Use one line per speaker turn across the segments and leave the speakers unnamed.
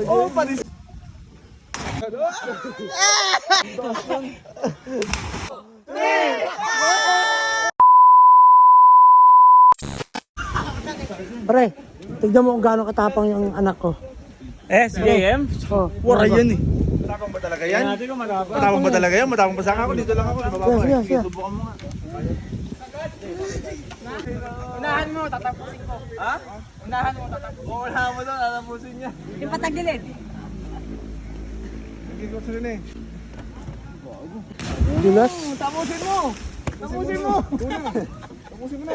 Oh, panis.
Pre, tignan mo kung gaano katapang yung anak ko.
Si JM?
Oh,
Wala yan eh. Matapang ba talaga yan? Matapang ba talaga yan? Matapang ba sa akin? Dito lang ako.
Sige, sige.
Subukan mo nga.
Unahan mo, tatapusin ko. Ha? Unahan mo, tatapusin ko.
Wala mo doon, tatapusin niya.
Yung patagilid.
Hindi ko rin eh.
Dulas.
Tapusin mo! Tapusin mo! Tapusin mo na!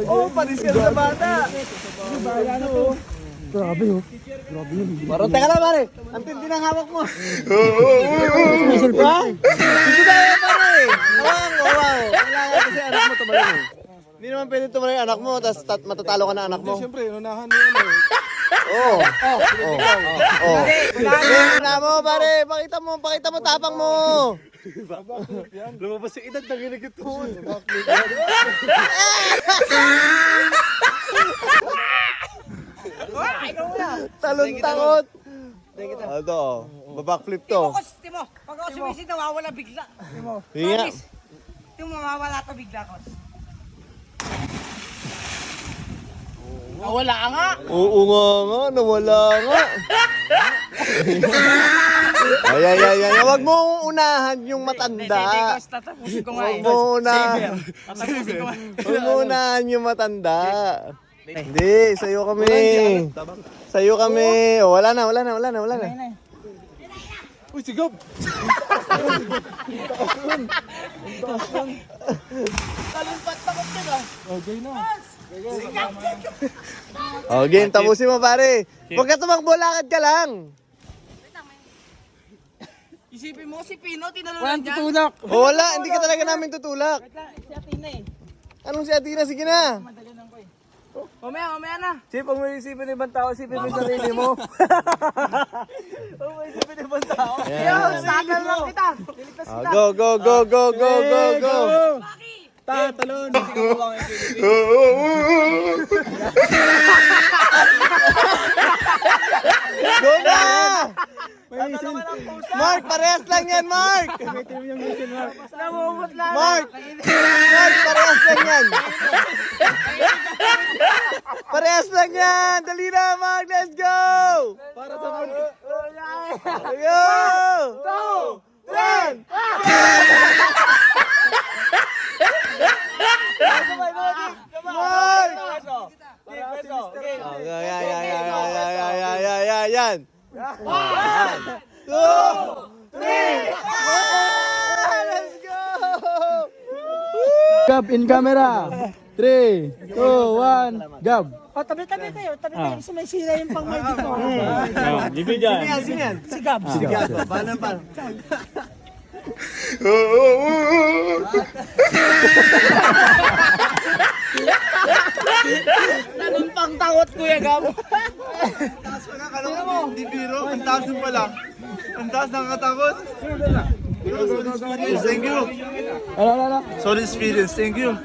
Oh, panis ka sa bata! Bahala na to.
Grabe oh. Grabe yun.
Baro, teka lang pare! Ang tindi ng hawak mo!
May cellphone.
Hindi na yan pare! Wow! Kailangan kasi anak mo tumaling eh. Hindi naman pwede tumaling anak mo, tapos matatalo ka na anak mo. Siyempre, unahan mo yan eh. Oo. Oo. Una mo pare! Pakita mo tapang mo! Lumabas yung edad na ginagit mo. Talon takot. Ito, babackflip to.
Timo, pag ako sumisid, nawawala bigla.
Hinga.
Timo, mawawala to bigla ko. Nawala ka nga.
Oo nga, nawala nga. Ay. Huwag mo unahan yung matanda.
Tatapusin ko nga
Huwag
eh.
mo unahan.
Tatapusin ko nga.
Huwag mo unahan yung matanda. Hindi, sa'yo kami. Sa'yo kami. O, wala na. Uy, sigab! O, game. Tapusin mo, pare. Huwag ka tumakbo, lakad ka lang.
Isipin mo si Pino, tinalunan niya.
O, wala. Hindi ka talaga namin tutulak.
Si Atina eh.
Anong si Atina? Sige na.
Madalinan ko eh. Mamaya na.
Chip, huwag mo isipin ng ibang tao, isipin mo yung sarili mo. Huwag mo isipin ng ibang tao.
Sagal lang kita.
Go.
Tatalon.
Go na! Mark, parehas lang yan, Mark!
Namumot lang.
Mark, parehas lang yan. Parehas lang yan. Dali na, Mark. Let's go! Para sa mga... Go! 2, 1! Mark! Yan. 1, 2, 3! Let's go!
Gab in camera. 3, 2, 1, Gab.
Oh, tabi-tabi kayo. Tabi-tabi. Sumisira yung pang may dito.
Sino yan?
Si Gab.
Paano?
Anong pang takot, Kuya Gab?
Kala mo, hindi biro. Ang taas mo pa lang. Ang taas nakakatakot. Thank you.
Ala.
Solid experience. Thank you.